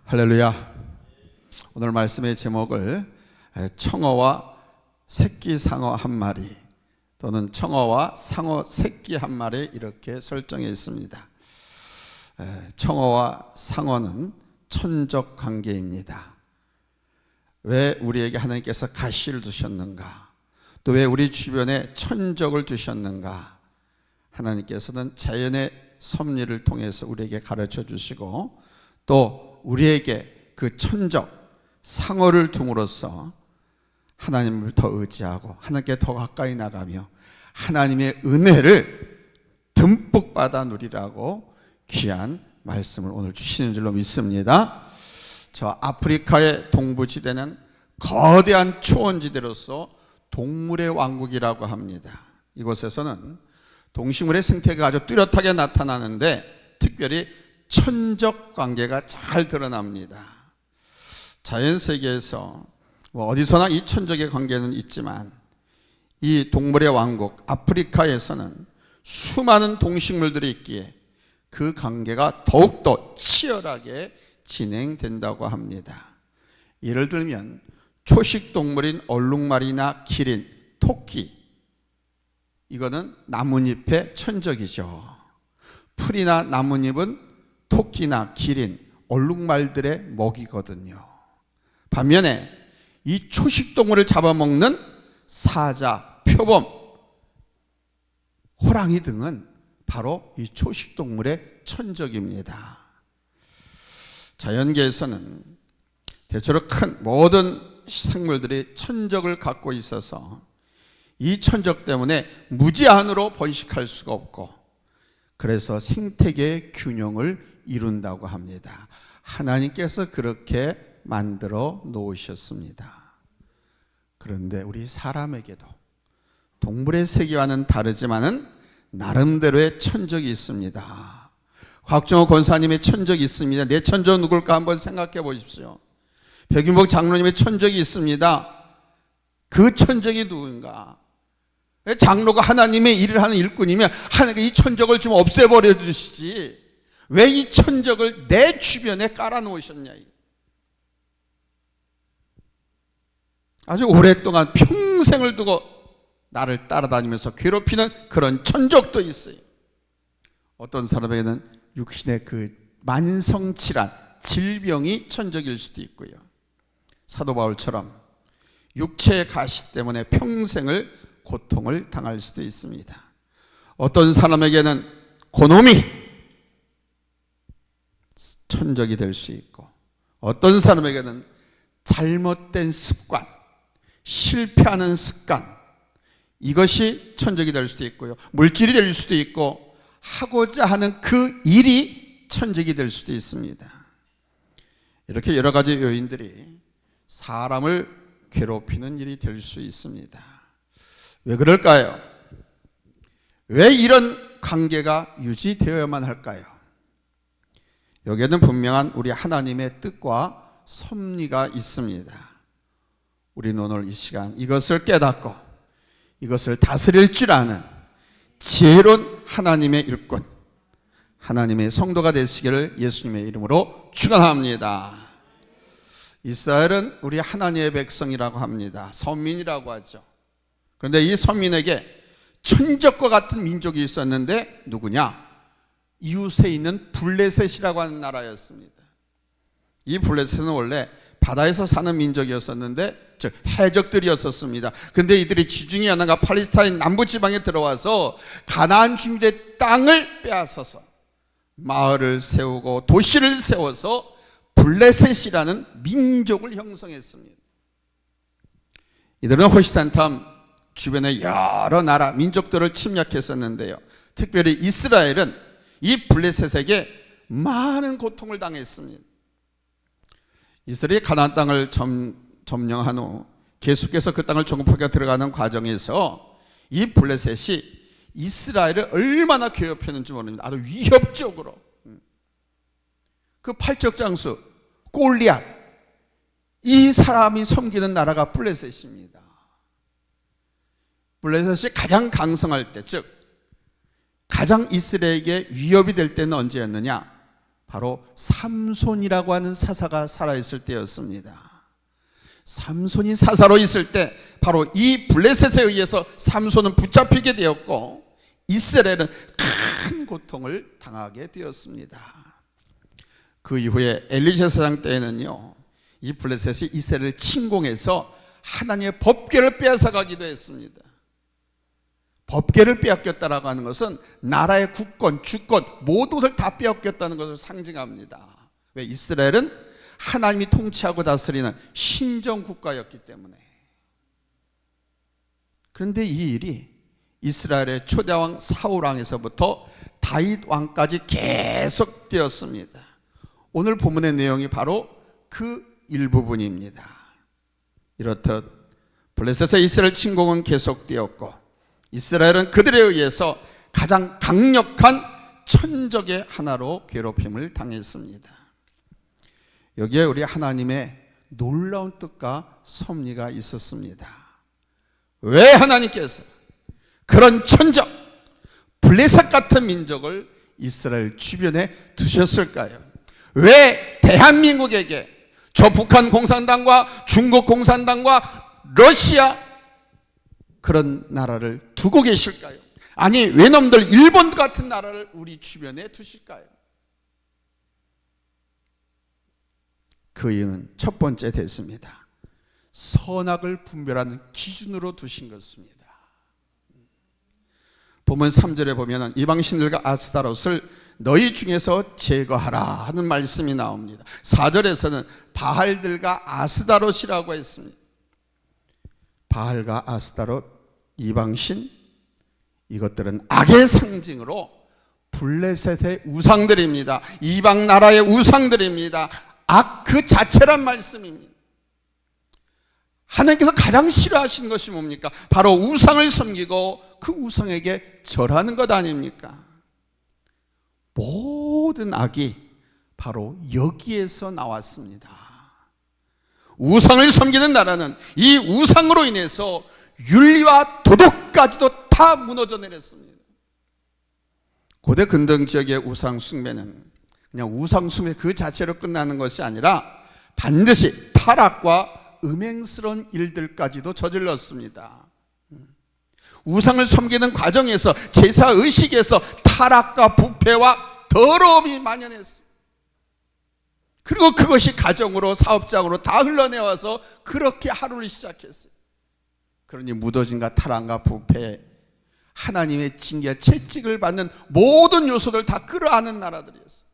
할렐루야. 오늘 말씀의 제목을 청어와 새끼 상어 한 마리 또는 청어와 상어 새끼 한 마리 이렇게 설정해 있습니다. 청어와 상어는 천적 관계입니다. 왜 우리에게 하나님께서 가시를 주셨는가? 또 왜 우리 주변에 천적을 주셨는가? 하나님께서는 자연의 섭리를 통해서 우리에게 가르쳐 주시고 또 우리에게 그 천적 상어를 둠으로써 하나님을 더 의지하고 하나님께 더 가까이 나가며 하나님의 은혜를 듬뿍 받아 누리라고 귀한 말씀을 오늘 주시는 줄로 믿습니다. 저 아프리카의 동부지대는 거대한 초원지대로서 동물의 왕국이라고 합니다. 이곳에서는 동식물의 생태가 아주 뚜렷하게 나타나는데 특별히 천적 관계가 잘 드러납니다. 자연세계에서 어디서나 이 천적의 관계는 있지만 이 동물의 왕국 아프리카에서는 수많은 동식물들이 있기에 그 관계가 더욱더 치열하게 진행된다고 합니다. 예를 들면 초식동물인 얼룩말이나 기린, 토끼, 이거는 나뭇잎의 천적이죠. 풀이나 나뭇잎은 토끼나 기린, 얼룩말들의 먹이거든요. 반면에 이 초식동물을 잡아먹는 사자, 표범, 호랑이 등은 바로 이 초식동물의 천적입니다. 자연계에서는 대체로 큰 모든 생물들이 천적을 갖고 있어서 이 천적 때문에 무제한으로 번식할 수가 없고 그래서 생태계의 균형을 이룬다고 합니다. 하나님께서 그렇게 만들어 놓으셨습니다. 그런데 우리 사람에게도 동물의 세계와는 다르지만은 나름대로의 천적이 있습니다. 곽정호 권사님의 천적이 있습니다. 내 천적 누굴까 한번 생각해 보십시오. 백윤복 장로님의 천적이 있습니다. 그 천적이 누군가? 장로가 하나님의 일을 하는 일꾼이면 하나님께 이 천적을 좀 없애버려 주시지 왜 이 천적을 내 주변에 깔아놓으셨냐. 아주 오랫동안 평생을 두고 나를 따라다니면서 괴롭히는 그런 천적도 있어요. 어떤 사람에게는 육신의 그 만성질환, 질병이 천적일 수도 있고요. 사도 바울처럼 육체의 가시 때문에 평생을 고통을 당할 수도 있습니다. 어떤 사람에게는 고놈이 천적이 될 수 있고 어떤 사람에게는 잘못된 습관, 실패하는 습관, 이것이 천적이 될 수도 있고요. 물질이 될 수도 있고 하고자 하는 그 일이 천적이 될 수도 있습니다. 이렇게 여러 가지 요인들이 사람을 괴롭히는 일이 될 수 있습니다. 왜 그럴까요? 왜 이런 관계가 유지되어야만 할까요? 여기에는 분명한 우리 하나님의 뜻과 섭리가 있습니다. 우리는 오늘 이 시간 이것을 깨닫고 이것을 다스릴 줄 아는 지혜로운 하나님의 일꾼, 하나님의 성도가 되시기를 예수님의 이름으로 축원합니다. 이스라엘은 우리 하나님의 백성이라고 합니다. 선민이라고 하죠. 그런데 이 선민에게 천적과 같은 민족이 있었는데 누구냐? 이웃에 있는 블레셋이라고 하는 나라였습니다. 이 블레셋은 원래 바다에서 사는 민족이었었는데 즉 해적들이었었습니다. 그런데 이들이 지중해 하나가 팔레스타인 남부지방에 들어와서 가나안 주민의 땅을 빼앗아서 마을을 세우고 도시를 세워서 블레셋이라는 민족을 형성했습니다. 이들은 호시탄탐 주변의 여러 나라 민족들을 침략했었는데요. 특별히 이스라엘은 이 블레셋에게 많은 고통을 당했습니다. 이스라엘이 가나안 땅을 점령한 후 계속해서 그 땅을 정복하게 들어가는 과정에서 이 블레셋이 이스라엘을 얼마나 괴롭혔는지 모릅니다. 아주 위협적으로. 그 팔적장수 골리앗, 이 사람이 섬기는 나라가 블레셋입니다. 블레셋이 가장 강성할 때, 즉 가장 이스라엘에게 위협이 될 때는 언제였느냐? 바로 삼손이라고 하는 사사가 살아있을 때였습니다. 삼손이 사사로 있을 때 바로 이 블레셋에 의해서 삼손은 붙잡히게 되었고 이스라엘은 큰 고통을 당하게 되었습니다. 그 이후에 엘리샤 사장 때에는요, 이 블레셋이 이스라엘을 침공해서 하나님의 법궤를 빼앗아가기도 했습니다. 법궤를 빼앗겼다라고 하는 것은 나라의 국권, 주권 모든 것을 다 빼앗겼다는 것을 상징합니다. 왜? 이스라엘은 하나님이 통치하고 다스리는 신정 국가였기 때문에. 그런데 이 일이 이스라엘의 초대왕 사울왕에서부터 다윗 왕까지 계속되었습니다. 오늘 본문의 내용이 바로 그 일부분입니다. 이렇듯 블레셋의 이스라엘 침공은 계속되었고 이스라엘은 그들에 의해서 가장 강력한 천적의 하나로 괴롭힘을 당했습니다. 여기에 우리 하나님의 놀라운 뜻과 섭리가 있었습니다. 왜 하나님께서 그런 천적, 블레셋 같은 민족을 이스라엘 주변에 두셨을까요? 왜 대한민국에게 저 북한 공산당과 중국 공산당과 러시아 그런 나라를 두고 계실까요? 아니 외놈들 일본 같은 나라를 우리 주변에 두실까요? 그 이유는 첫 번째 됐습니다. 선악을 분별하는 기준으로 두신 것입니다. 본문 3절에 보면 이방신들과 아스타롯을 너희 중에서 제거하라 하는 말씀이 나옵니다. 4절에서는 바알들과 아스타롯이라고 했습니다. 바알과 아스타롯, 이방신, 이것들은 악의 상징으로 블레셋의 우상들입니다. 이방 나라의 우상들입니다. 악 그 자체란 말씀입니다. 하나님께서 가장 싫어하시는 것이 뭡니까? 바로 우상을 섬기고 그 우상에게 절하는 것 아닙니까? 모든 악이 바로 여기에서 나왔습니다. 우상을 섬기는 나라는 이 우상으로 인해서 윤리와 도덕까지도 다 무너져 내렸습니다. 고대 근동 지역의 우상 숭배는 그냥 우상 숭배 그 자체로 끝나는 것이 아니라 반드시 타락과 음행스러운 일들까지도 저질렀습니다. 우상을 섬기는 과정에서 제사의식에서 타락과 부패와 더러움이 만연했습니다. 그리고 그것이 가정으로 사업장으로 다 흘러내와서 그렇게 하루를 시작했어요. 그러니 무너짐과 타락과 부패, 하나님의 징계와 채찍을 받는 모든 요소들 다 끌어안은 나라들이었어요.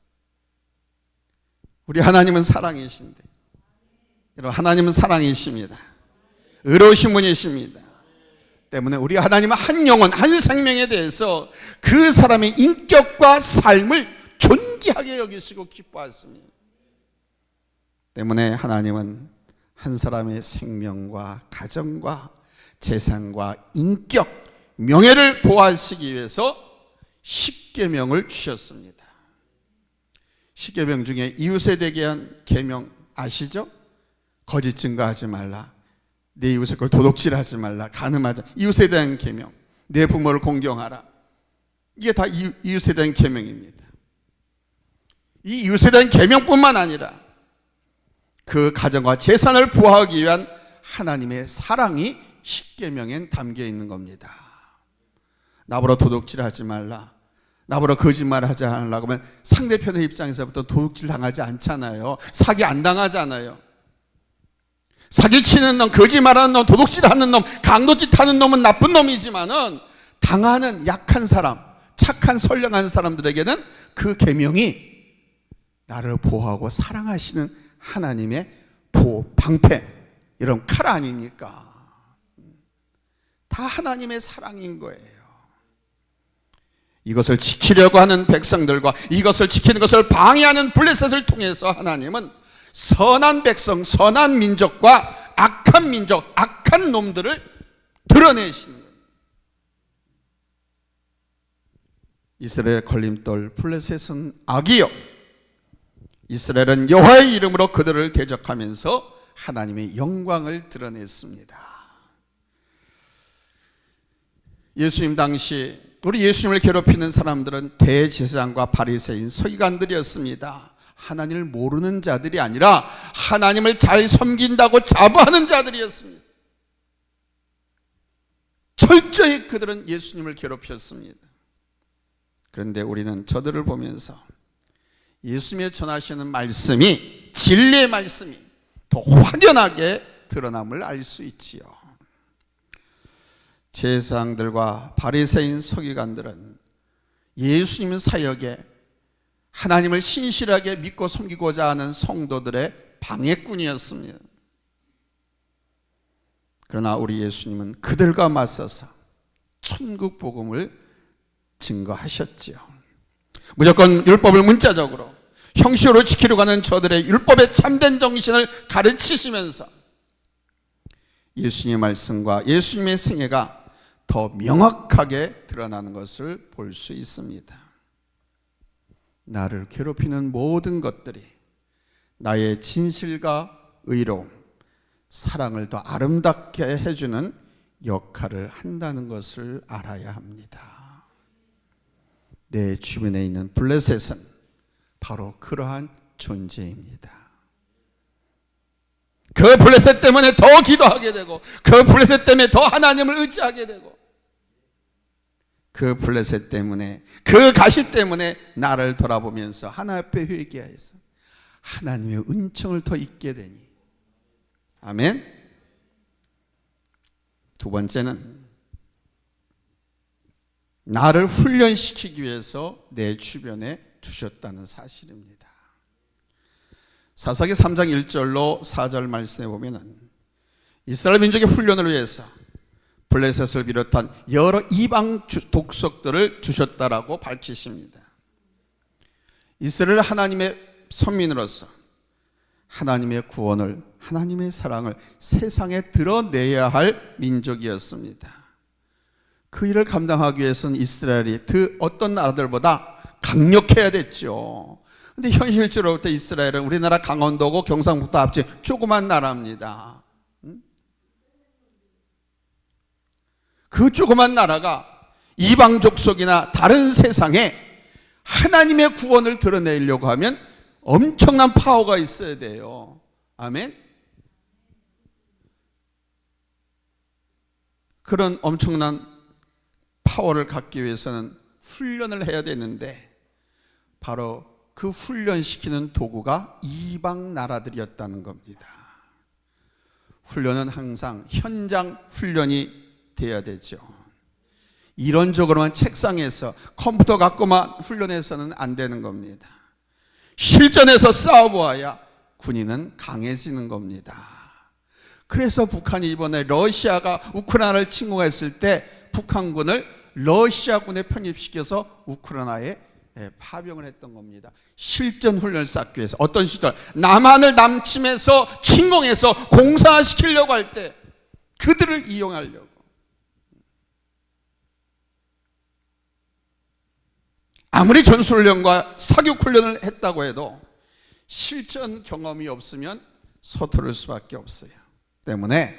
우리 하나님은 사랑이신데, 여러분 하나님은 사랑이십니다. 의로우신 분이십니다. 때문에 우리 하나님은 한 영혼, 한 생명에 대해서 그 사람의 인격과 삶을 존귀하게 여기시고 기뻐하십니다. 때문에 하나님은 한 사람의 생명과 가정과 재산과 인격, 명예를 보호하시기 위해서 십계명을 주셨습니다. 십계명 중에 이웃에 대한 계명 아시죠? 거짓 증거하지 말라, 내 이웃의 걸 도둑질하지 말라, 간음하지, 이웃에 대한 계명, 내 부모를 공경하라. 이게 다 이웃에 대한 계명입니다. 이 이웃에 대한 계명뿐만 아니라 그 가정과 재산을 보호하기 위한 하나님의 사랑이 십계명엔 담겨 있는 겁니다. 나보러 도둑질하지 말라, 나보러 거짓말하지 않으려고 하면 상대편의 입장에서부터 도둑질 당하지 않잖아요. 사기 안 당하잖아요. 사기치는 놈, 거짓말하는 놈, 도둑질하는 놈, 강도짓 하는 놈은 나쁜 놈이지만은 당하는 약한 사람, 착한 선량한 사람들에게는 그 계명이 나를 보호하고 사랑하시는 하나님의 보호, 방패, 이런 칼 아닙니까? 다 하나님의 사랑인 거예요. 이것을 지키려고 하는 백성들과 이것을 지키는 것을 방해하는 블레셋을 통해서 하나님은 선한 백성, 선한 민족과 악한 민족, 악한 놈들을 드러내시는 거예요. 이스라엘 걸림돌 블레셋은 악이요, 이스라엘은 여호와의 이름으로 그들을 대적하면서 하나님의 영광을 드러냈습니다. 예수님 당시 우리 예수님을 괴롭히는 사람들은 대제사장과 바리새인, 서기관들이었습니다. 하나님을 모르는 자들이 아니라 하나님을 잘 섬긴다고 자부하는 자들이었습니다. 철저히 그들은 예수님을 괴롭혔습니다. 그런데 우리는 저들을 보면서 예수님의 전하시는 말씀이, 진리의 말씀이 더 확연하게 드러남을 알 수 있지요. 제사장들과 바리새인, 서기관들은 예수님 사역에 하나님을 신실하게 믿고 섬기고자 하는 성도들의 방해꾼이었습니다. 그러나 우리 예수님은 그들과 맞서서 천국 복음을 증거하셨지요. 무조건 율법을 문자적으로 형식으로 지키려고 하는 저들의 율법의 참된 정신을 가르치시면서 예수님의 말씀과 예수님의 생애가 더 명확하게 드러나는 것을 볼 수 있습니다. 나를 괴롭히는 모든 것들이 나의 진실과 의로움, 사랑을 더 아름답게 해주는 역할을 한다는 것을 알아야 합니다. 내 주변에 있는 블레셋은 바로 그러한 존재입니다. 그 블레셋 때문에 더 기도하게 되고, 그 블레셋 때문에 더 하나님을 의지하게 되고, 그 블레셋 때문에, 그 가시 때문에 나를 돌아보면서 하나님 앞에 회개하여서 하나님의 은총을 더 잊게 되니. 아멘. 두 번째는 나를 훈련시키기 위해서 내 주변에 두셨다는 사실입니다. 사사기 3장 1절로 4절 말씀에 보면 이스라엘 민족의 훈련을 위해서 블레셋을 비롯한 여러 이방 독속들을 주셨다라고 밝히십니다. 이스라엘 하나님의 선민으로서 하나님의 구원을, 하나님의 사랑을 세상에 드러내야 할 민족이었습니다. 그 일을 감당하기 위해서는 이스라엘이 그 어떤 나라들보다 강력해야 됐죠. 근데 현실적으로 볼 때 이스라엘은 우리나라 강원도고 경상북도 합친 조그만 나라입니다. 그 조그만 나라가 이방 족속이나 다른 세상에 하나님의 구원을 드러내려고 하면 엄청난 파워가 있어야 돼요. 아멘. 그런 엄청난 파워를 갖기 위해서는 훈련을 해야 되는데, 바로 그 훈련시키는 도구가 이방 나라들이었다는 겁니다. 훈련은 항상 현장 훈련이 되어야 되죠. 이론적으로만 책상에서 컴퓨터 갖고만 훈련해서는 안 되는 겁니다. 실전에서 싸워보아야 군인은 강해지는 겁니다. 그래서 북한이 이번에 러시아가 우크라이나를 침공했을 때 북한군을 러시아군에 편입시켜서 우크라이나에 파병을 했던 겁니다. 실전 훈련을 쌓기 위해서. 어떤 시절, 남한을 남침해서 침공해서 공사시키려고 할 때 그들을 이용하려고. 아무리 전술훈련과 사격훈련을 했다고 해도 실전 경험이 없으면 서투를 수밖에 없어요. 때문에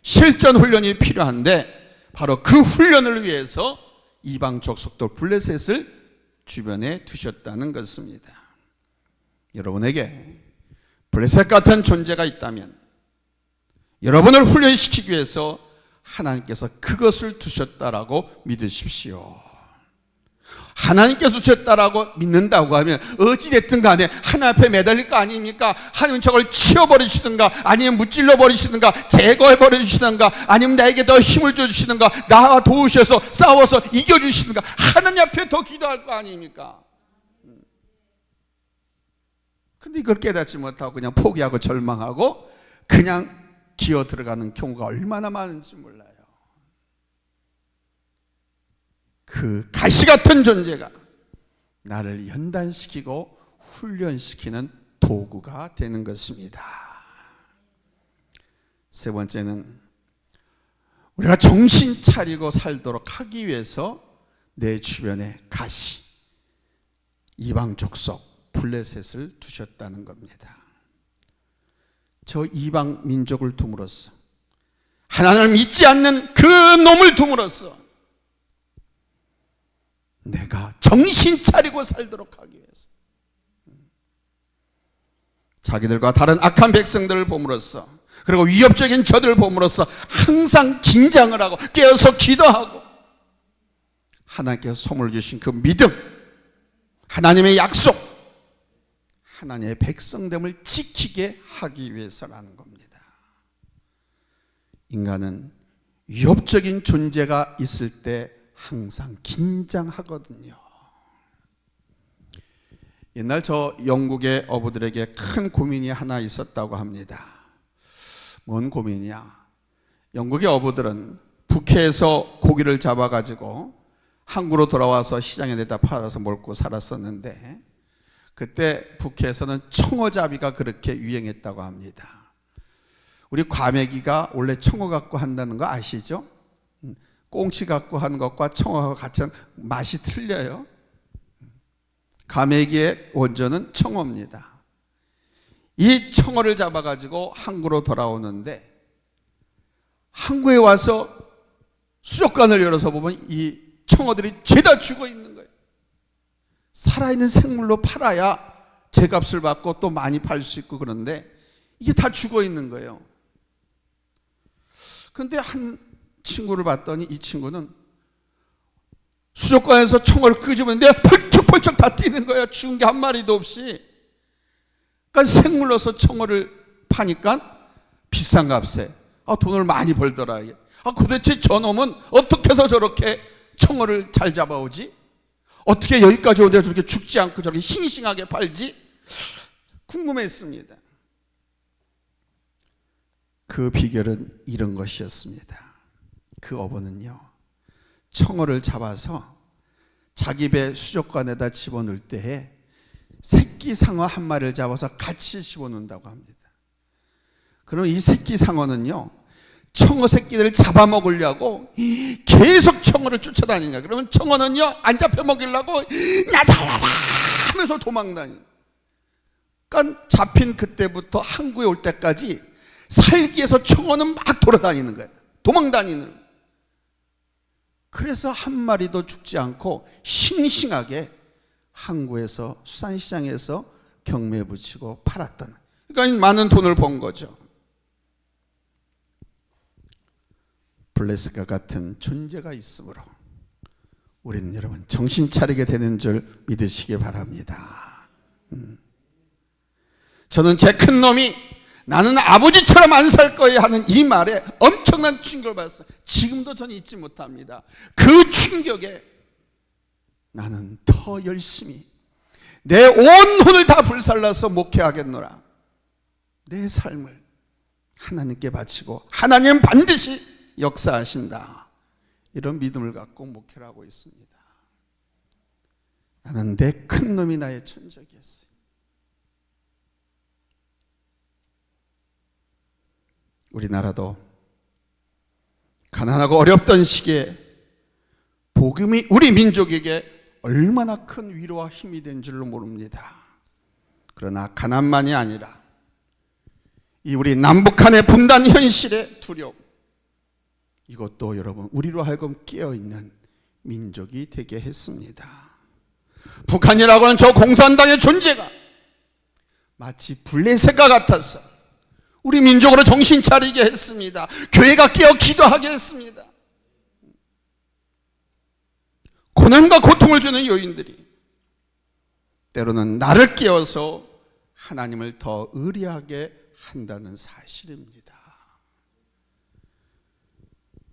실전 훈련이 필요한데, 바로 그 훈련을 위해서 이방 족속도 블레셋을 주변에 두셨다는 것입니다. 여러분에게 블레셋 같은 존재가 있다면 여러분을 훈련시키기 위해서 하나님께서 그것을 두셨다라고 믿으십시오. 하나님께서 주셨다라고 믿는다고 하면 어찌됐든 간에 하나님 앞에 매달릴 거 아닙니까? 하나님은 저걸 치워버리시든가, 아니면 무찔러 버리시든가, 제거해 버리시든가, 아니면 나에게 더 힘을 줘주시든가, 나와 도우셔서 싸워서 이겨주시든가, 하나님 앞에 더 기도할 거 아닙니까? 근데 이걸 깨닫지 못하고 그냥 포기하고 절망하고 그냥 기어 들어가는 경우가 얼마나 많은지 몰라요. 그 가시 같은 존재가 나를 연단시키고 훈련시키는 도구가 되는 것입니다. 세 번째는 우리가 정신 차리고 살도록 하기 위해서 내 주변에 가시, 이방 족속 블레셋을 두셨다는 겁니다. 저 이방 민족을 둠으로써, 하나님을 믿지 않는 그 놈을 둠으로써 내가 정신 차리고 살도록 하기 위해서 자기들과 다른 악한 백성들을 봄으로써, 그리고 위협적인 저들을 봄으로써 항상 긴장을 하고 깨어서 기도하고 하나님께서 선물 주신 그 믿음, 하나님의 약속, 하나님의 백성됨을 지키게 하기 위해서라는 겁니다. 인간은 위협적인 존재가 있을 때 항상 긴장하거든요. 옛날 저 영국의 어부들에게 큰 고민이 하나 있었다고 합니다. 뭔 고민이냐? 영국의 어부들은 북해에서 고기를 잡아가지고 항구로 돌아와서 시장에 내다 팔아서 먹고 살았었는데, 그때 북해에서는 청어잡이가 그렇게 유행했다고 합니다. 우리 과메기가 원래 청어 갖고 한다는 거 아시죠? 꽁치 갖고 한 것과 청어가 같이 맛이 틀려요. 과메기의 원조는 청어입니다. 이 청어를 잡아가지고 항구로 돌아오는데, 항구에 와서 수족관을 열어서 보면 이 청어들이 죄다 죽어 있는 거예요. 살아있는 생물로 팔아야 제값을 받고 또 많이 팔 수 있고, 그런데 이게 다 죽어 있는 거예요. 그런데 한 친구를 봤더니 이 친구는 수족관에서 청어를 끄집었는데 펄쩍펄쩍 다 뛰는 거예요. 죽은 게 한 마리도 없이. 그러니까 생물로서 청어를 파니까 비싼 값에 돈을 많이 벌더라. 도대체 저놈은 어떻게 해서 저렇게 청어를 잘 잡아오지? 어떻게 여기까지 오는데 저렇게 죽지 않고 저렇게 싱싱하게 팔지? 궁금했습니다. 그 비결은 이런 것이었습니다. 그 어부는요, 청어를 잡아서 자기 배 수족관에다 집어넣을 때에 새끼 상어 한 마리를 잡아서 같이 집어넣는다고 합니다. 그럼 이 새끼 상어는요, 청어 새끼들을 잡아먹으려고 계속 청어를 쫓아다니냐. 그러면 청어는요, 안 잡혀 먹이려고 나 살려라 하면서 도망다니. 그러니까 잡힌 그때부터 항구에 올 때까지 살기 위해서 청어는 막 돌아다니는 거예요. 도망다니는 거예요. 그래서 한 마리도 죽지 않고 싱싱하게 항구에서, 수산시장에서 경매에 붙이고 팔았던, 그러니까 많은 돈을 번 거죠. 블레셋과 같은 존재가 있으므로 우리는 여러분 정신 차리게 되는 줄 믿으시기 바랍니다. 저는 제 큰 놈이 나는 아버지처럼 안 살 거야 하는 이 말에 엄청난 충격을 받았어요. 지금도 저는 잊지 못합니다. 그 충격에 나는 더 열심히 내 온 혼을 다 불살라서 목회하겠노라. 내 삶을 하나님께 바치고 하나님은 반드시 역사하신다, 이런 믿음을 갖고 목회를 하고 있습니다. 나는 내 큰 놈이 나의 천적이었어요. 우리나라도 가난하고 어렵던 시기에 복음이 우리 민족에게 얼마나 큰 위로와 힘이 된 줄로 모릅니다. 그러나 가난만이 아니라 이 우리 남북한의 분단 현실의 두려움, 이것도 여러분 우리로 하여금 깨어있는 민족이 되게 했습니다. 북한이라고 하는 저 공산당의 존재가 마치 블레셋과 같아서 우리 민족으로 정신 차리게 했습니다. 교회가 깨어 기도하게 했습니다. 고난과 고통을 주는 요인들이 때로는 나를 깨워서 하나님을 더 의리하게 한다는 사실입니다.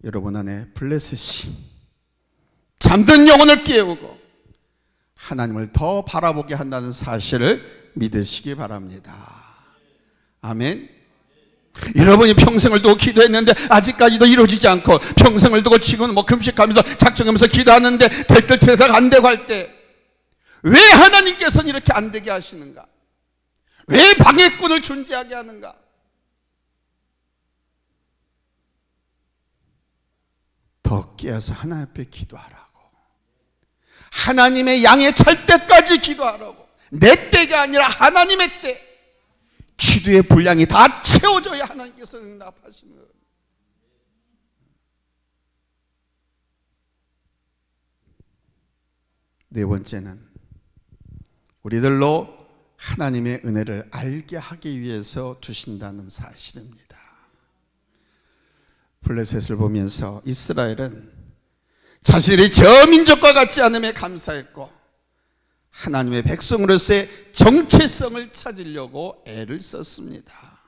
여러분 안에 블레셋이 잠든 영혼을 깨우고 하나님을 더 바라보게 한다는 사실을 믿으시기 바랍니다. 아멘. 여러분이 평생을 두고 기도했는데 아직까지도 이루어지지 않고, 평생을 두고 지금 금식하면서 작정하면서 기도하는데 들뜰들뜰 안 되고 할 때 왜 하나님께서는 이렇게 안 되게 하시는가? 왜 방해꾼을 존재하게 하는가? 더 깨어서 하나님 앞에 기도하라고, 하나님의 양에 찰 때까지 기도하라고. 내 때가 아니라 하나님의 때, 기도의 분량이 다 채워져야 하나님께서 응답하시는 거예요. 네 번째는 우리들로 하나님의 은혜를 알게 하기 위해서 두신다는 사실입니다. 블레셋을 보면서 이스라엘은 자신들이 저 민족과 같지 않음에 감사했고 하나님의 백성으로서의 정체성을 찾으려고 애를 썼습니다.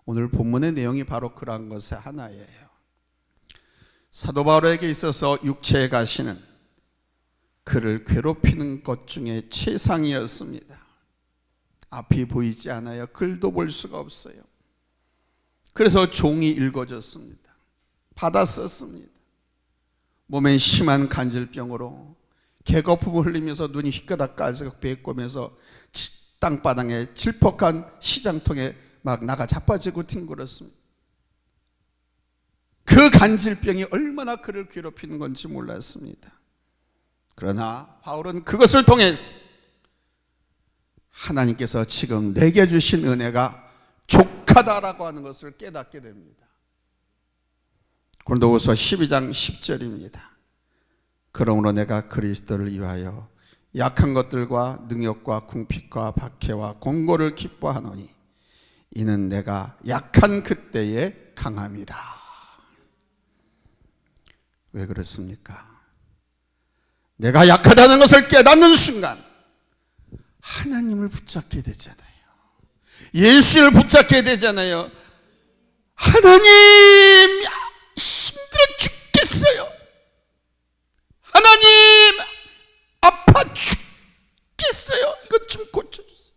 오늘 본문의 내용이 바로 그러한 것의 하나예요. 사도 바울에게 있어서 육체의 가시는 그를 괴롭히는 것 중에 최상이었습니다. 앞이 보이지 않아요. 글도 볼 수가 없어요. 그래서 종이 일궈졌습니다. 받아 썼습니다. 몸에 심한 간질병으로 개거품을 흘리면서 눈이 휘가닥까지 베꼬면서 땅바닥에 질퍽한 시장통에 막 나가 자빠지고 뒹굴었습니다. 그 간질병이 얼마나 그를 괴롭히는 건지 몰랐습니다. 그러나 바울은 그것을 통해서 하나님께서 지금 내게 주신 은혜가 족하다라고 하는 것을 깨닫게 됩니다. 고린도후서 12장 10절입니다. 그러므로 내가 그리스도를 위하여 약한 것들과 능욕과 궁핍과 박해와 공고를 기뻐하노니 이는 내가 약한 그때에 강함이라. 왜 그렇습니까? 내가 약하다는 것을 깨닫는 순간 하나님을 붙잡게 되잖아요. 예수를 붙잡게 되잖아요. 하나님, 힘들어 죽겠어요. 하나님, 아파 죽겠어요. 이것 좀 고쳐주세요.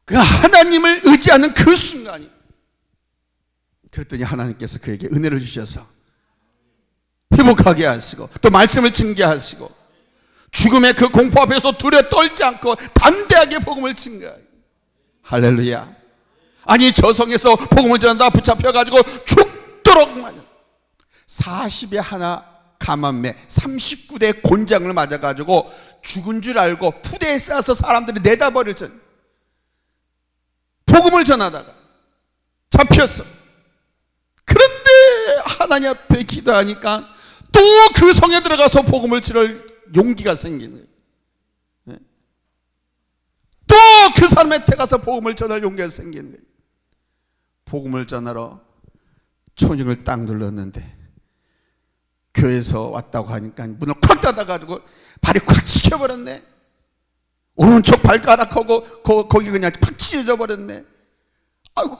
그 하나님을 의지하는 그 순간이, 그랬더니 하나님께서 그에게 은혜를 주셔서 회복하게 하시고 또 말씀을 증거하시고 죽음의 그 공포 앞에서 두려워 떨지 않고 담대하게 복음을 증거해요. 할렐루야. 아니 저성에서 복음을 전하다 붙잡혀가지고 죽도록 맞아. 40에 하나 감암매 39대 곤장을 맞아가지고 죽은 줄 알고 푸대에 싸서 사람들이 내다버릴 전 복음을 전하다가 잡혔어. 그런데 하나님 앞에 기도하니까 또 그 성에 들어가서 복음을 전할 용기가 생기는 거예요. 또 그 사람한테 가서 복음을 전할 용기가 생기는 거예요. 복음을 전하러 초직을 딱 눌렀는데 교회에서 왔다고 하니까 문을 콱 닫아가지고 발이 콱 치켜버렸네. 오른쪽 발가락하고 거기 그냥 팍 찢어져 버렸네. 아이고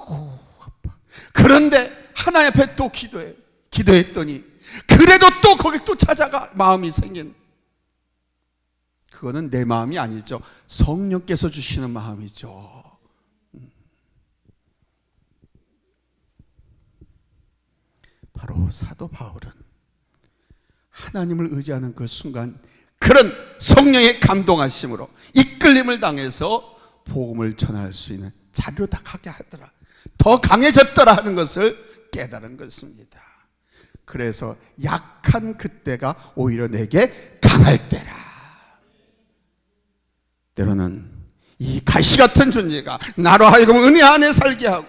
아파. 그런데 하나님 앞에 또 기도했더니 그래도 또 거길 또 찾아가 마음이 생긴. 그거는 내 마음이 아니죠. 성령께서 주시는 마음이죠. 바로 사도 바울은 하나님을 의지하는 그 순간 그런 성령의 감동하심으로 이끌림을 당해서 복음을 전할 수 있는 자료다 하게 하더라. 더 강해졌더라 하는 것을 깨달은 것입니다. 그래서 약한 그때가 오히려 내게 강할 때라. 때로는 이 가시 같은 존재가 나로 하여금 은혜 안에 살게 하고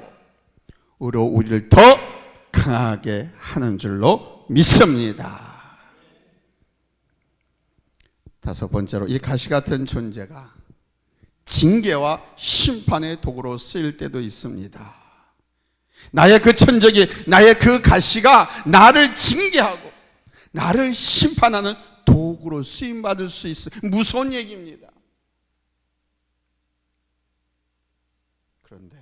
우리를 더 강하게 하는 줄로 믿습니다. 다섯 번째로 이 가시 같은 존재가 징계와 심판의 도구로 쓰일 때도 있습니다. 나의 그 천적이, 나의 그 가시가 나를 징계하고 나를 심판하는 도구로 쓰임받을 수 있어요. 무서운 얘기입니다. 그런데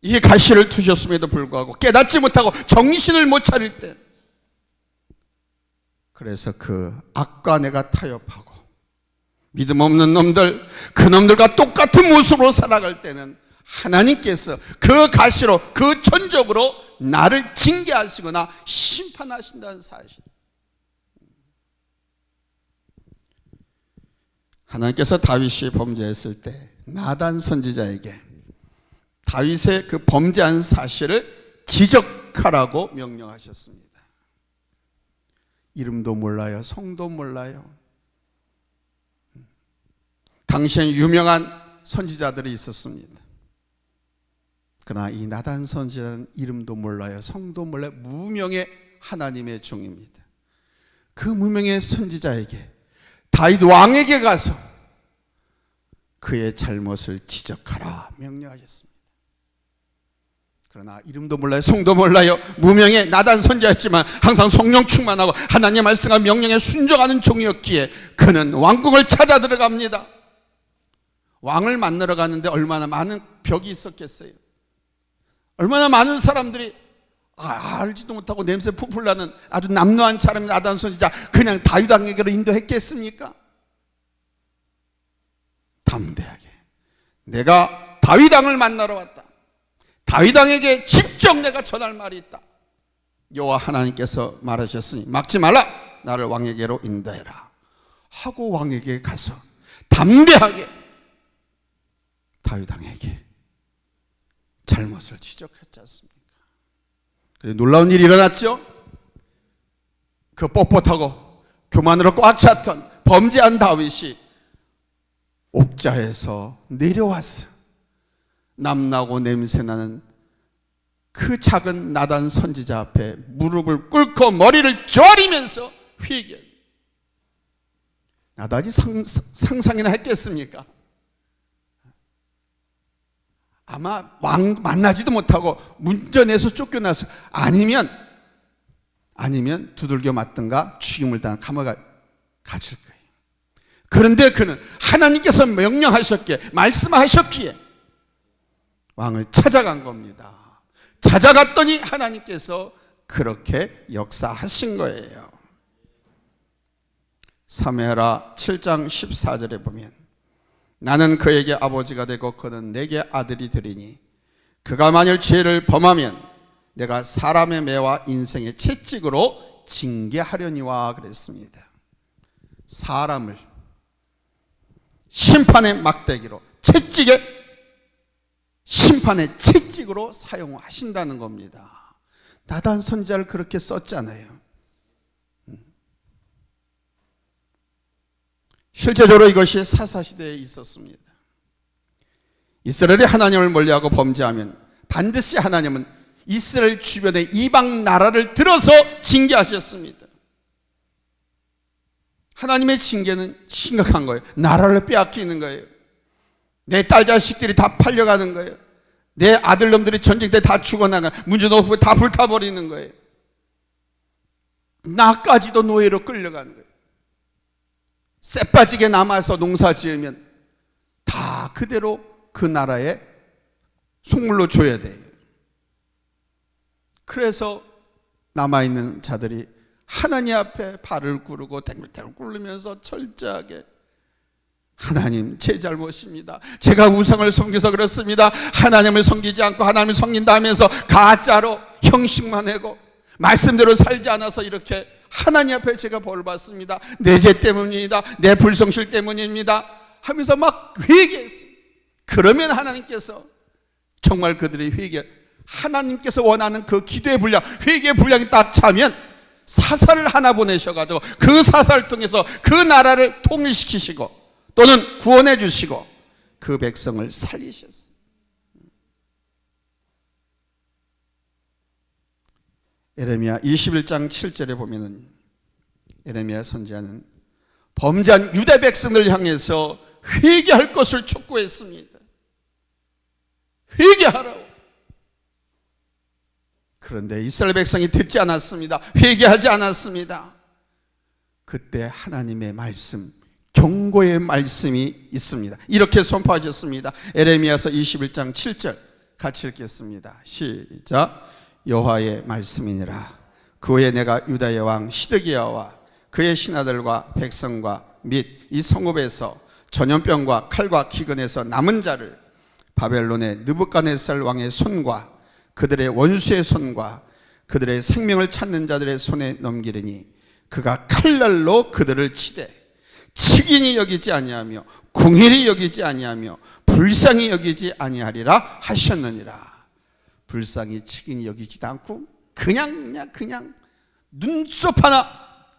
이 가시를 두셨음에도 불구하고 깨닫지 못하고 정신을 못 차릴 때, 그래서 그 악과 내가 타협하고 믿음 없는 놈들, 그 놈들과 똑같은 모습으로 살아갈 때는 하나님께서 그 가시로, 그 천적으로 나를 징계하시거나 심판하신다는 사실. 하나님께서 다윗이 범죄했을 때 나단 선지자에게 다윗의 그 범죄한 사실을 지적하라고 명령하셨습니다. 이름도 몰라요. 성도 몰라요. 당시엔 유명한 선지자들이 있었습니다. 그러나 이 나단 선지자는 이름도 몰라요, 성도 몰라요. 무명의 하나님의 종입니다. 그 무명의 선지자에게 다윗 왕에게 가서 그의 잘못을 지적하라 명령하셨습니다. 그러나 이름도 몰라요, 성도 몰라요, 무명의 나단 선지자였지만 항상 성령 충만하고 하나님의 말씀과 명령에 순종하는 종이었기에 그는 왕궁을 찾아 들어갑니다. 왕을 만나러 가는데 얼마나 많은 벽이 있었겠어요. 얼마나 많은 사람들이 알지도 못하고 냄새 풀풀 나는 아주 남루한 사람이 나단 선지자 그냥 다윗 왕에게로 인도했겠습니까? 담대하게 내가 다윗 왕을 만나러 왔다, 다윗 왕에게 직접 내가 전할 말이 있다, 여호와 하나님께서 말하셨으니 막지 말라, 나를 왕에게로 인도해라 하고 왕에게 가서 담대하게 다윗 왕에게 잘못을 지적했지 않습니까? 그리고 놀라운 일이 일어났죠. 그 뻣뻣하고 교만으로 꽉 찼던 범죄한 다윗이 옥자에서 내려와서 남나고 냄새나는 그 작은 나단 선지자 앞에 무릎을 꿇고 머리를 조아리면서 회개. 나단이 상상이나 했겠습니까? 아마 왕 만나지도 못하고 문전에서 쫓겨나서 아니면 두들겨 맞든가 죽임을 당한 감옥에 갇힐 거예요. 그런데 그는 하나님께서 명령하셨기에 말씀하셨기에 왕을 찾아간 겁니다. 찾아갔더니 하나님께서 그렇게 역사하신 거예요. 사무엘하 7장 14절에 보면 나는 그에게 아버지가 되고 그는 내게 아들이 되리니 그가 만일 죄를 범하면 내가 사람의 매와 인생의 채찍으로 징계하려니와 그랬습니다. 사람을 심판의 막대기로, 채찍의 심판의 채찍으로 사용하신다는 겁니다. 나단 선지자를 그렇게 썼잖아요. 실제적으로 이것이 사사시대에 있었습니다. 이스라엘이 하나님을 멀리하고 범죄하면 반드시 하나님은 이스라엘 주변의 이방 나라를 들어서 징계하셨습니다. 하나님의 징계는 심각한 거예요. 나라를 빼앗기는 거예요. 내 딸 자식들이 다 팔려가는 거예요. 내 아들놈들이 전쟁 때 다 죽어나가, 문제도 다 불타버리는 거예요. 나까지도 노예로 끌려가는 거예요. 쎄 빠지게 남아서 농사 지으면 다 그대로 그 나라에 속물로 줘야 돼요. 그래서 남아있는 자들이 하나님 앞에 발을 구르고 댕글댕글 굴르면서 철저하게 하나님, 제 잘못입니다. 제가 우상을 섬겨서 그렇습니다. 하나님을 섬기지 않고 하나님을 섬긴다 하면서 가짜로 형식만 내고 말씀대로 살지 않아서 이렇게 하나님 앞에 제가 벌을 받습니다. 내 죄 때문입니다. 내 불성실 때문입니다 하면서 막 회개했어요. 그러면 하나님께서 정말 그들의 회개, 하나님께서 원하는 그 기도의 분량, 회개의 분량이 딱 차면 사사를 하나 보내셔가지고 그 사사를 통해서 그 나라를 통일시키시고 또는 구원해 주시고 그 백성을 살리셨어요. 에레미야 21장 7절에 보면은 에레미야 선지자는 범죄한 유대 백성을 향해서 회개할 것을 촉구했습니다. 회개하라고. 그런데 이스라엘 백성이 듣지 않았습니다. 회개하지 않았습니다. 그때 하나님의 말씀, 경고의 말씀이 있습니다. 이렇게 선포하셨습니다. 에레미야서 21장 7절 같이 읽겠습니다. 시작. 여호와의 말씀이니라. 그 후에 내가 유다의 왕 시드기야와 그의 신하들과 백성과 및 이 성읍에서 전염병과 칼과 기근에서 남은 자를 바벨론의 느부갓네살 왕의 손과 그들의 원수의 손과 그들의 생명을 찾는 자들의 손에 넘기리니 그가 칼날로 그들을 치되 치긴히 여기지 아니하며 궁일이 여기지 아니하며 불쌍히 여기지 아니하리라 하셨느니라. 불쌍히 치긴히 여기지도 않고 그냥 눈썹 하나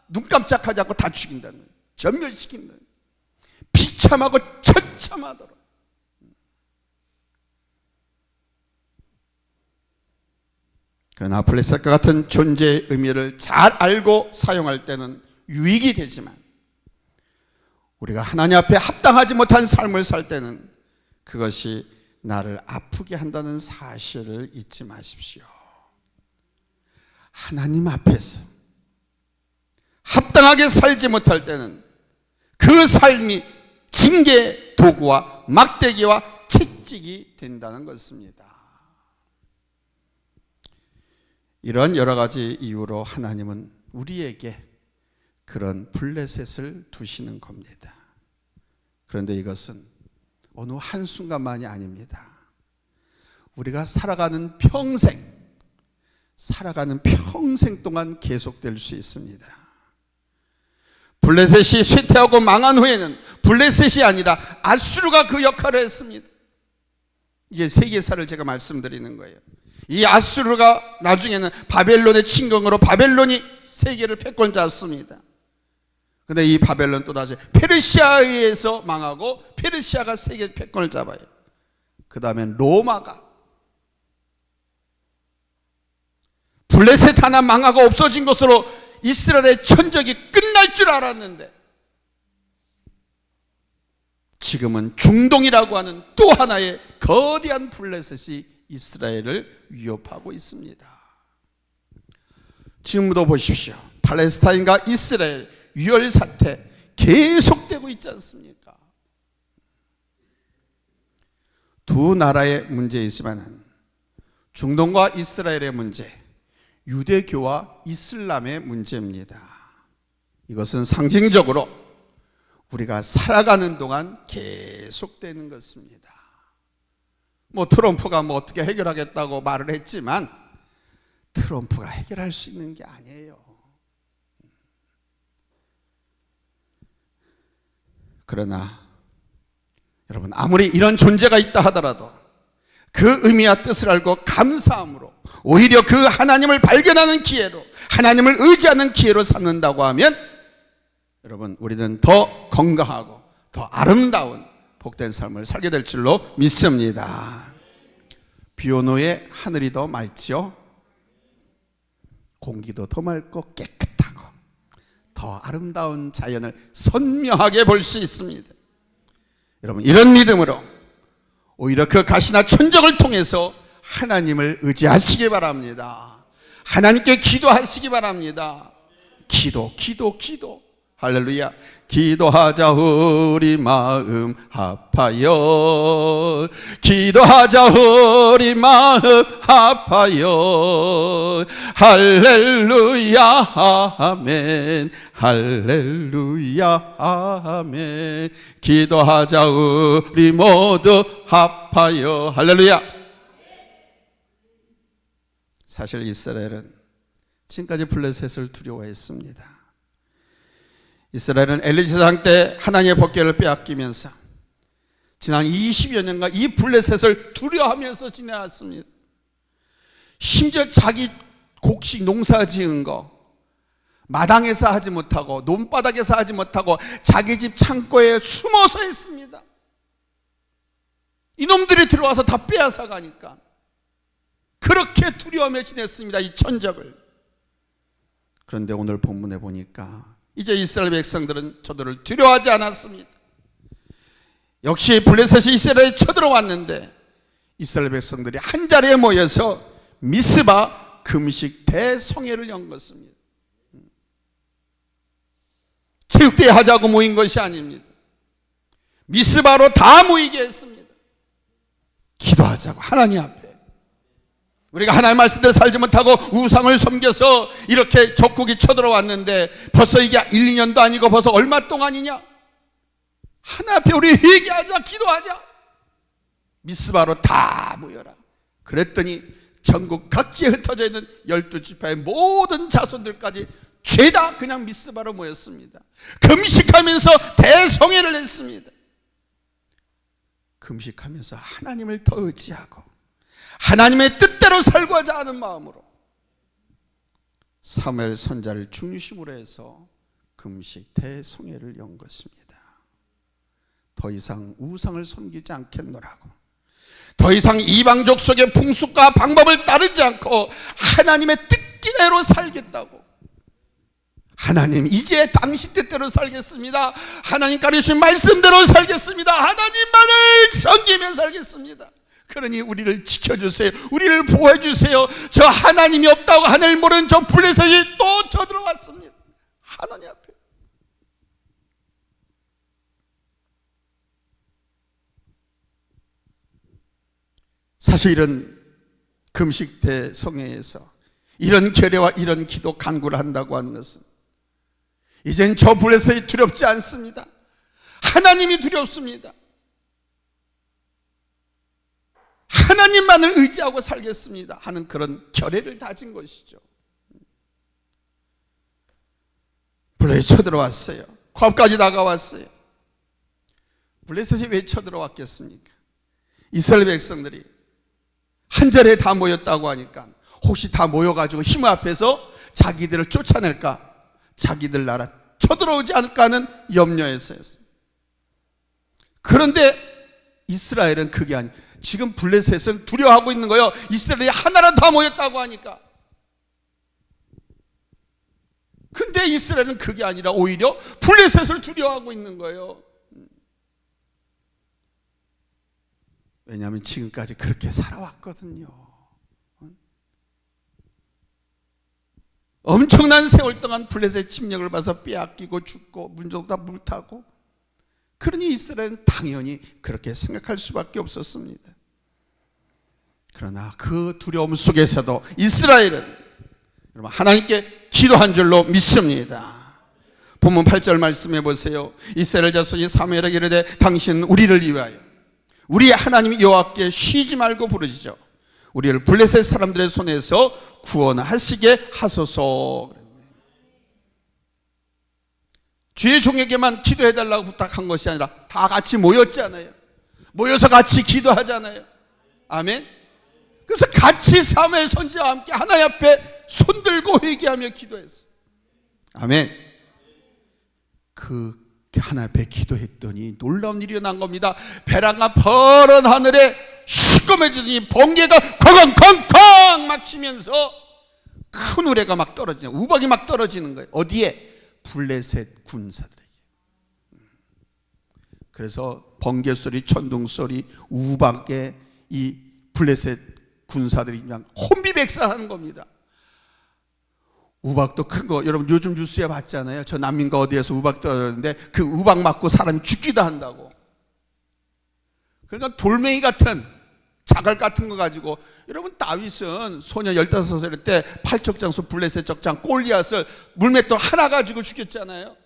눈 깜짝하지 않고 다 죽인다는, 전멸시킨다는, 비참하고 처참하도록. 그러나 아플레셋과 같은 존재의 의미를 잘 알고 사용할 때는 유익이 되지만, 우리가 하나님 앞에 합당하지 못한 삶을 살 때는 그것이 나를 아프게 한다는 사실을 잊지 마십시오. 하나님 앞에서 합당하게 살지 못할 때는 그 삶이 징계 도구와 막대기와 채찍이 된다는 것입니다. 이런 여러 가지 이유로 하나님은 우리에게 그런 블레셋을 두시는 겁니다. 그런데 이것은 어느 한순간만이 아닙니다. 우리가 살아가는 평생 동안 계속될 수 있습니다. 블레셋이 쇠퇴하고 망한 후에는 블레셋이 아니라 아수르가 그 역할을 했습니다. 이게 세계사를 제가 말씀드리는 거예요. 이 아수르가 나중에는 바벨론의 침공으로 바벨론이 세계를 패권 잡습니다. 근데 이 바벨론 또다시 페르시아에 의해서 망하고 페르시아가 세계 패권을 잡아요. 그 다음에 로마가, 블레셋 하나 망하고 없어진 것으로 이스라엘의 천적이 끝날 줄 알았는데 지금은 중동이라고 하는 또 하나의 거대한 블레셋이 이스라엘을 위협하고 있습니다. 지금도 보십시오. 팔레스타인과 이스라엘 유혈 사태 계속되고 있지 않습니까? 두 나라의 문제이지만 중동과 이스라엘의 문제, 유대교와 이슬람의 문제입니다. 이것은 상징적으로 우리가 살아가는 동안 계속되는 것입니다. 트럼프가 어떻게 해결하겠다고 말을 했지만 트럼프가 해결할 수 있는 게 아니에요. 그러나 여러분, 아무리 이런 존재가 있다 하더라도 그 의미와 뜻을 알고 감사함으로 오히려 그 하나님을 발견하는 기회로, 하나님을 의지하는 기회로 삼는다고 하면 여러분, 우리는 더 건강하고 더 아름다운 복된 삶을 살게 될 줄로 믿습니다. 비 온 후에 하늘이 더 맑죠? 공기도 더 맑고 깨끗하고 더 아름다운 자연을 선명하게 볼 수 있습니다. 여러분, 이런 믿음으로 오히려 그 가시나 천적을 통해서 하나님을 의지하시기 바랍니다. 하나님께 기도하시기 바랍니다. 기도. 할렐루야. 기도하자 우리 마음 합하여, 기도하자 우리 마음 합하여. 할렐루야 아멘, 할렐루야 아멘. 기도하자 우리 모두 합하여. 할렐루야. 사실 이스라엘은 지금까지 블레셋을 두려워했습니다. 이스라엘은 엘리사장 때 하나님의 법궤를 빼앗기면서 지난 20여 년간 이 블레셋을 두려워하면서 지내왔습니다. 심지어 자기 곡식 농사 지은 거 마당에서 하지 못하고 논바닥에서 하지 못하고 자기 집 창고에 숨어서 했습니다. 이놈들이 들어와서 다 빼앗아 가니까 그렇게 두려워하며 지냈습니다, 이 천적을. 그런데 오늘 본문에 보니까 이제 이스라엘 백성들은 저들을 두려워하지 않았습니다. 역시 블레셋이 이스라엘에 쳐들어왔는데 이스라엘 백성들이 한 자리에 모여서 미스바 금식 대성회를 연 것입니다. 체육대회 하자고 모인 것이 아닙니다. 미스바로 다 모이게 했습니다. 기도하자고, 하나님 앞에. 우리가 하나님의 말씀대로 살지 못하고 우상을 섬겨서 이렇게 적국이 쳐들어왔는데 벌써 이게 1, 2년도 아니고 벌써 얼마 동안이냐? 하나님 앞에 우리 회개하자, 기도하자. 미스바로 다 모여라. 그랬더니 전국 각지에 흩어져 있는 12지파의 모든 자손들까지 죄다 그냥 미스바로 모였습니다. 금식하면서 대성회를 했습니다. 금식하면서 하나님을 더 의지하고 하나님의 뜻대로 살고자 하는 마음으로 사무엘 선지자를 중심으로 해서 금식 대성회를 연 것입니다. 더 이상 우상을 섬기지 않겠노라고, 더 이상 이방 족속의 풍습과 방법을 따르지 않고 하나님의 뜻대로 살겠다고. 하나님, 이제 당신 뜻대로 살겠습니다. 하나님 가르치신 말씀대로 살겠습니다. 하나님만을 섬기며 살겠습니다. 그러니 우리를 지켜주세요. 우리를 보호해주세요. 저 하나님이 없다고 하늘 모르는 저 블레셋이 또 쳐들어왔습니다. 하나님 앞에. 사실 이런 금식대 성회에서 이런 결례와 이런 기도 간구를 한다고 하는 것은 이젠 저 블레셋이 두렵지 않습니다. 하나님이 두렵습니다. 하나님만을 의지하고 살겠습니다 하는 그런 결례를 다진 것이죠. 블레셋이 쳐들어왔어요. 코앞까지 다가왔어요. 블레셋이 왜 쳐들어왔겠습니까? 이스라엘 백성들이 한 자리에 다 모였다고 하니까 혹시 다 모여가지고 힘 앞에서 자기들을 쫓아낼까, 자기들 나라 쳐들어오지 않을까 하는 염려에서였어요. 그런데 이스라엘은 그게 아니에요. 지금 블레셋을 두려워하고 있는 거예요. 이스라엘이 하나로 다 모였다고 하니까. 근데 이스라엘은 그게 아니라 오히려 블레셋을 두려워하고 있는 거예요. 왜냐하면 지금까지 그렇게 살아왔거든요. 엄청난 세월 동안 블레셋 침략을 받아서 빼앗기고 죽고 문족 다 물타고, 그러니 이스라엘은 당연히 그렇게 생각할 수밖에 없었습니다. 그러나 그 두려움 속에서도 이스라엘은 여러분 하나님께 기도한 줄로 믿습니다. 본문 8절 말씀해 보세요. 이스라엘 자손이 사무엘에게 이르되 당신은 우리를 위하여 우리 하나님 여호와께 쉬지 말고 부르짖어 우리를 블레셋 사람들의 손에서 구원하시게 하소서. 주의 종에게만 기도해달라고 부탁한 것이 아니라 다 같이 모였잖아요. 모여서 같이 기도하잖아요. 아멘. 그래서 같이 사무엘 선지자와 함께 하나님 앞에 손들고 회개하며 기도했어요. 아멘. 그 하나님 앞에 기도했더니 놀라운 일이 일어난 겁니다. 벼랑과 퍼런 하늘에 시꺼매지더니 번개가 쾅쾅쾅쾅 막 치면서 큰 우레가 막 떨어지는, 우박이 막 떨어지는 거예요. 어디에? 블레셋 군사들에게. 그래서 번개 소리, 천둥 소리, 우박에 이 블레셋 군사들이 그냥 혼비백산하는 겁니다. 우박도 큰 거 여러분 요즘 뉴스에 봤잖아요. 저 난민가 어디에서 우박 떨어졌는데 그 우박 맞고 사람이 죽기도 한다고. 그러니까 돌멩이 같은 자갈 같은 거 가지고, 여러분 다윗은 소년 15살 때 팔척장수 블레셋 적장 골리앗을 물맷돌 하나 가지고 죽였잖아요.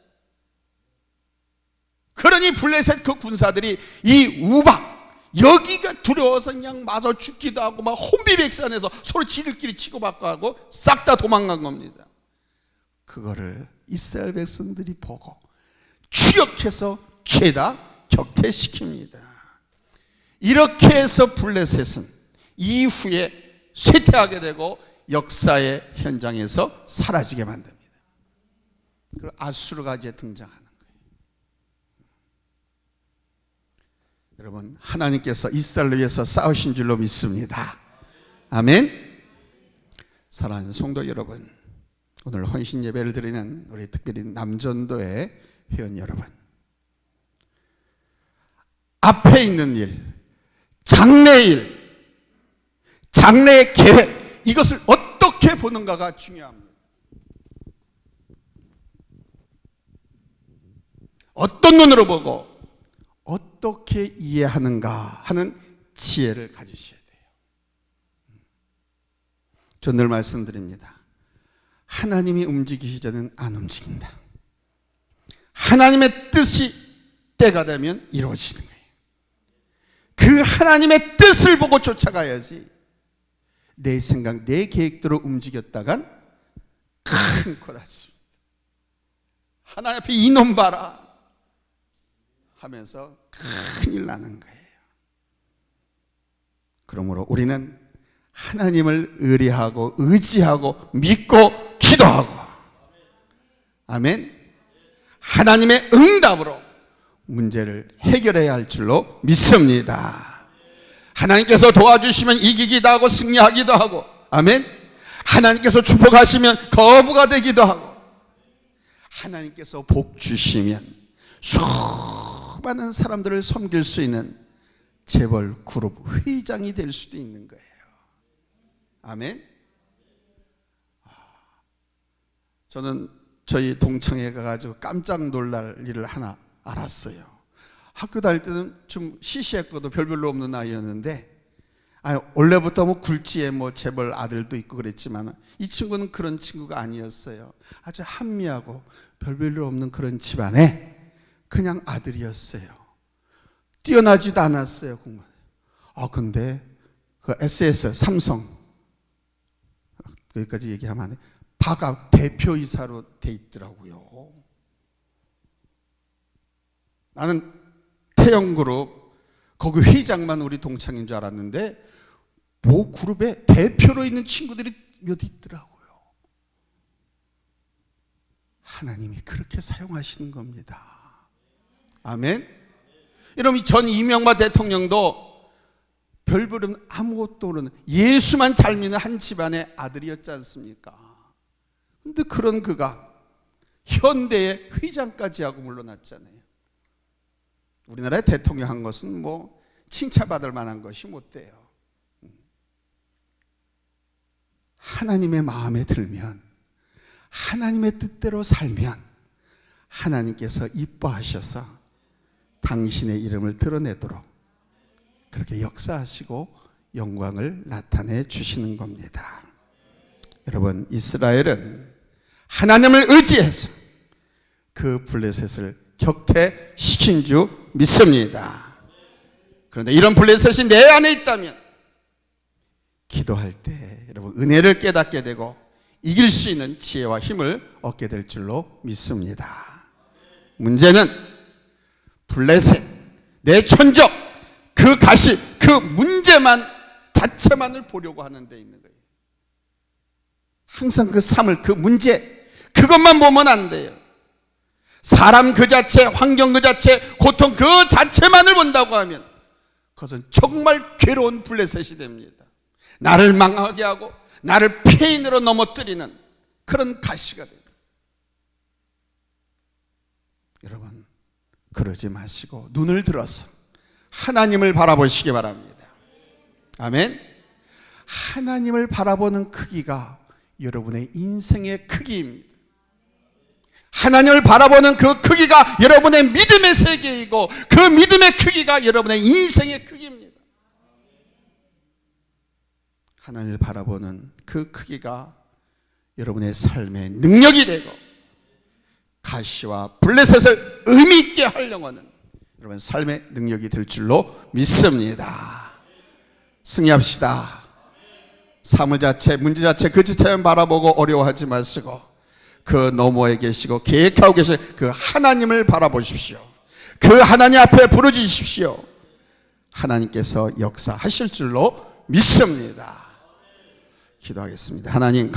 그러니 블레셋 그 군사들이 이 우박 여기가 두려워서 그냥 맞아 죽기도 하고 막 혼비백산해서 서로 지들끼리 치고받고 하고 싹 다 도망간 겁니다. 그거를 이스라엘 백성들이 보고 추격해서 죄다 격퇴시킵니다. 이렇게 해서 블레셋은 이후에 쇠퇴하게 되고 역사의 현장에서 사라지게 만듭니다. 그리고 아수르가 이제 등장하는 거예요. 여러분 하나님께서 이스라엘을 위해서 싸우신 줄로 믿습니다. 아멘. 사랑하는 성도 여러분, 오늘 헌신 예배를 드리는 우리 특별히 남전도의 회원 여러분, 앞에 있는 일, 장래일, 장래의 계획, 이것을 어떻게 보는가가 중요합니다. 어떤 눈으로 보고 어떻게 이해하는가 하는 지혜를 가지셔야 돼요. 전 늘 말씀드립니다. 하나님이 움직이시 전에는 안 움직인다. 하나님의 뜻이 때가 되면 이루어지는 거예요. 그 하나님의 뜻을 보고 쫓아가야지 내 생각, 내 계획대로 움직였다간 큰 코 다칩니다. 하나님 앞에 이놈 봐라 하면서 큰일 나는 거예요. 그러므로 우리는 하나님을 의뢰하고 의지하고 믿고 기도하고, 아멘, 하나님의 응답으로 문제를 해결해야 할 줄로 믿습니다. 하나님께서 도와주시면 이기기도 하고 승리하기도 하고, 아멘. 하나님께서 축복하시면 거부가 되기도 하고, 하나님께서 복 주시면 수많은 사람들을 섬길 수 있는 재벌 그룹 회장이 될 수도 있는 거예요. 아멘. 저는 저희 동창회 가가지고 깜짝 놀랄 일을 하나 알았어요. 학교 다닐 때는 좀 시시했거든. 별로 없는 아이였는데, 원래부터 뭐 굴지에 뭐 재벌 아들도 있고 그랬지만 이 친구는 그런 친구가 아니었어요. 아주 한미하고 별로 없는 그런 집안에 그냥 아들이었어요. 뛰어나지도 않았어요, 공부에. 근데 그 SS 삼성, 여기까지 얘기하면 안 돼. 박아 대표이사로 돼 있더라고요. 나는 태영그룹 거기 회장만 우리 동창인 줄 알았는데 모 그룹에 대표로 있는 친구들이 몇 있더라고요. 하나님이 그렇게 사용하시는 겁니다. 아멘. 여러분, 전 이명박 대통령도 별부름 아무것도 모르는 예수만 잘 믿는 한 집안의 아들이었지 않습니까? 근데 그런 그가 현대의 회장까지 하고 물러났잖아요. 우리나라의 대통령 한 것은 뭐 칭찬받을 만한 것이 못 돼요. 하나님의 마음에 들면, 하나님의 뜻대로 살면 하나님께서 이뻐하셔서 당신의 이름을 드러내도록 그렇게 역사하시고 영광을 나타내 주시는 겁니다. 여러분, 이스라엘은 하나님을 의지해서 그 블레셋을 격퇴시킨 줄 믿습니다. 그런데 이런 블레셋이 내 안에 있다면 기도할 때 여러분 은혜를 깨닫게 되고 이길 수 있는 지혜와 힘을 얻게 될 줄로 믿습니다. 문제는 블레셋, 내 천적, 그 가시, 그 문제만 자체만을 보려고 하는 데 있는 거예요. 항상 그 삶을, 그 문제, 그것만 보면 안 돼요. 사람 그 자체, 환경 그 자체, 고통 그 자체만을 본다고 하면 그것은 정말 괴로운 블레셋이 됩니다. 나를 망하게 하고 나를 폐인으로 넘어뜨리는 그런 가시가 됩니다. 여러분, 그러지 마시고 눈을 들어서 하나님을 바라보시기 바랍니다. 아멘. 하나님을 바라보는 크기가 여러분의 인생의 크기입니다. 하나님을 바라보는 그 크기가 여러분의 믿음의 세계이고 그 믿음의 크기가 여러분의 인생의 크기입니다. 하나님을 바라보는 그 크기가 여러분의 삶의 능력이 되고 가시와 블레셋을 의미 있게 하려고 하는 여러분 삶의 능력이 될 줄로 믿습니다. 승리합시다. 사물 자체, 문제 자체, 그 자체만 바라보고 어려워하지 마시고 그 너머에 계시고 계획하고 계신 그 하나님을 바라보십시오. 그 하나님 앞에 부르짖으십시오. 하나님께서 역사하실 줄로 믿습니다. 기도하겠습니다. 하나님,